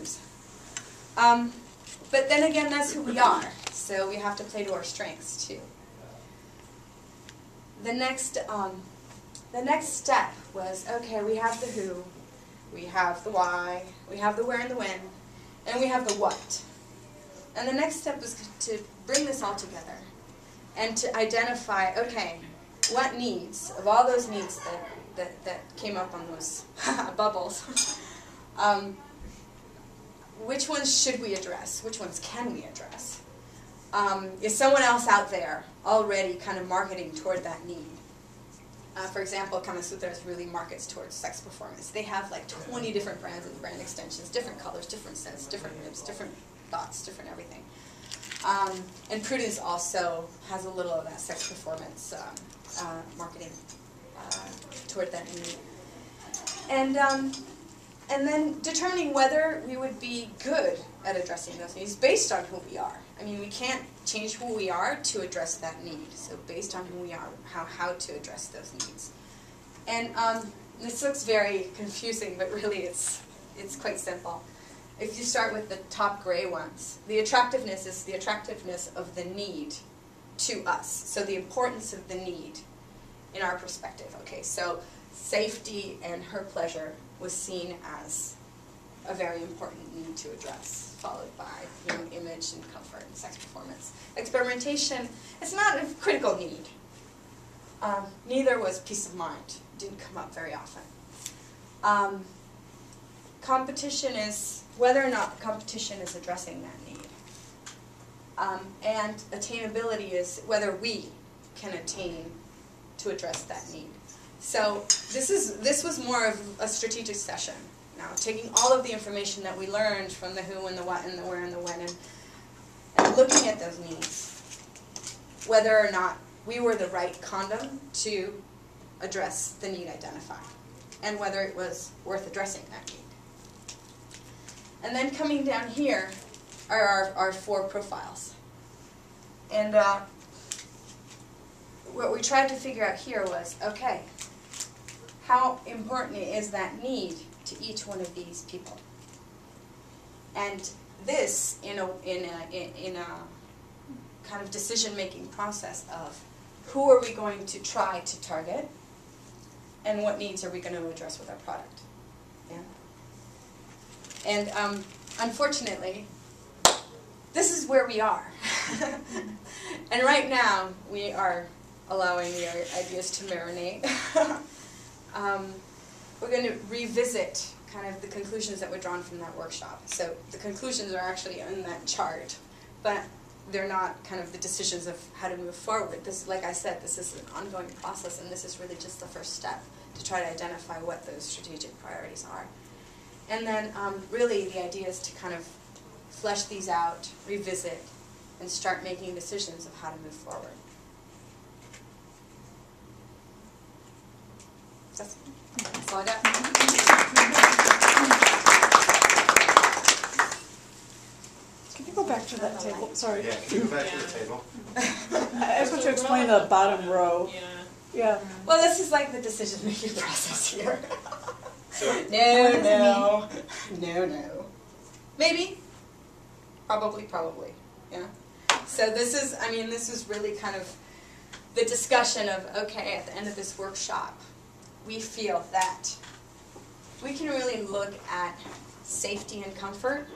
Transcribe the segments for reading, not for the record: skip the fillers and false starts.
terms. But then again, that's who we are, so we have to play to our strengths too. The next step was, okay, we have the who, we have the why, we have the where and the when, and we have the what. And the next step was to bring this all together and to identify, okay, what needs, of all those needs that came up on those bubbles, which ones should we address? Which ones can we address? Is someone else out there already kind of marketing toward that need? For example, Kama Sutra really markets towards sex performance. They have like 20 different brands and brand extensions, different colors, different scents, different ribs, different thoughts, different everything. And Prudence also has a little of that sex performance marketing toward that need. And then determining whether we would be good at addressing those needs based on who we are. I mean, we can't change who we are to address that need. So based on who we are, how to address those needs. And this looks very confusing, but really it's quite simple. If you start with the top gray ones, the attractiveness is the attractiveness of the need to us. So the importance of the need in our perspective. Okay, so safety and her pleasure was seen as a very important need to address, followed by image and comfort and sex performance. Experimentation, it's not a critical need. Neither was peace of mind. Didn't come up very often. Competition is whether or not competition is addressing that need. And attainability is whether we can attain to address that need. So this was more of a strategic session. Now, taking all of the information that we learned from the who and the what and the where and the when, and looking at those needs, whether or not we were the right condom to address the need identified, and whether it was worth addressing that need. And then coming down here are our 4 profiles. And what we tried to figure out here was, okay, how important is that need to each one of these people? And this in a kind of decision-making process of who are we going to try to target, and what needs are we going to address with our product? Yeah. And unfortunately, this is where we are. And right now, we are allowing the ideas to marinate. We're going to revisit kind of the conclusions that were drawn from that workshop. So the conclusions are actually in that chart, but they're not kind of the decisions of how to move forward. This, like I said, this is an ongoing process, and this is really just the first step to try to identify what those strategic priorities are. And then really the idea is to kind of flesh these out, revisit, and start making decisions of how to move forward. That's all I got. Can you go back to that table? Sorry. Yeah, can you go back to the table? I just want to explain the bottom row. Yeah. Well, this is like the decision-making process here. So, No. Maybe. Probably. Yeah. So this is really kind of the discussion of, okay, at the end of this workshop, we feel that we can really look at safety and comfort.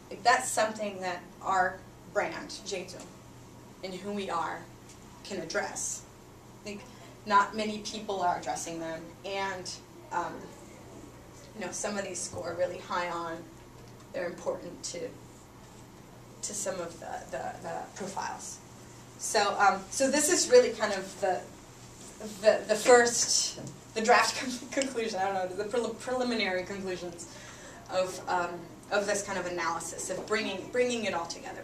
Like that's something that our brand, Jeito, and who we are, can address. I think not many people are addressing them, and some of these score really high on. They're important to some of the profiles. So so this is really kind of the first, the draft conclusion. I don't know, the preliminary conclusions of this kind of analysis of bringing it all together,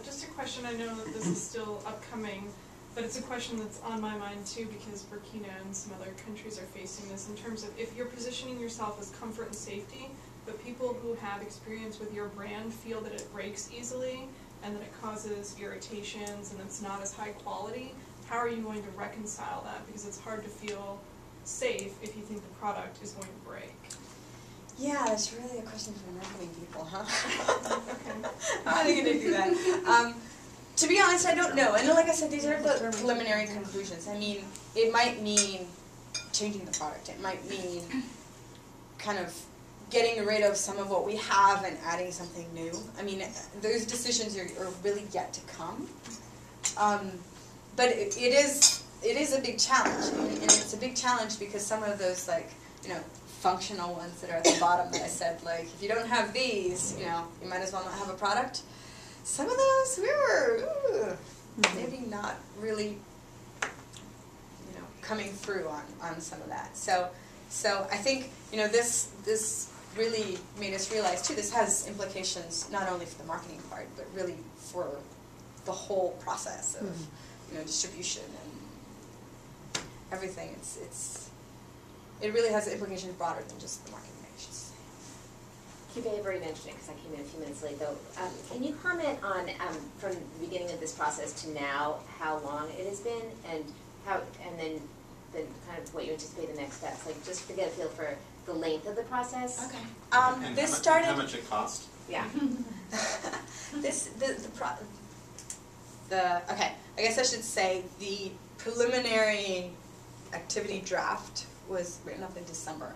Just a question. I know that this is still upcoming, but it's a question that's on my mind too, because Burkina and some other countries are facing this in terms of if you're positioning yourself as comfort and safety, but people who have experience with your brand feel that it breaks easily and that it causes irritations and it's not as high quality, how are you going to reconcile that? Because it's hard to feel safe if you think the product is going to break? Yeah, that's really a question for marketing people, huh? Okay. How are they going to do that? To be honest, I don't know. And like I said, these are the preliminary conclusions. I mean, it might mean changing the product. It might mean kind of getting rid of some of what we have and adding something new. I mean, those decisions are really yet to come. But it is a big challenge, and it's a big challenge because some of those, like, functional ones that are at the bottom that I said, like, if you don't have these, you might as well not have a product. Some of those we were maybe not really, coming through on some of that. So I think this really made us realize too. This has implications not only for the marketing part, but really for the whole process of distribution and everything. It really has implications broader than just the marketing, I should say. I've already mentioned it because I came in a few minutes late, though. Can you comment on, from the beginning of this process to now, how long it has been, and then kind of what you anticipate the next steps? Like, just to get a feel for the length of the process. Okay. And This how started. How much it cost? Yeah. Okay. I guess I should say the preliminary activity draft was written up in December.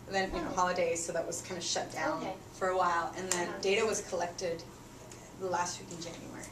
And then holidays, so that was kind of shut down for a while, and then data was collected the last week in January.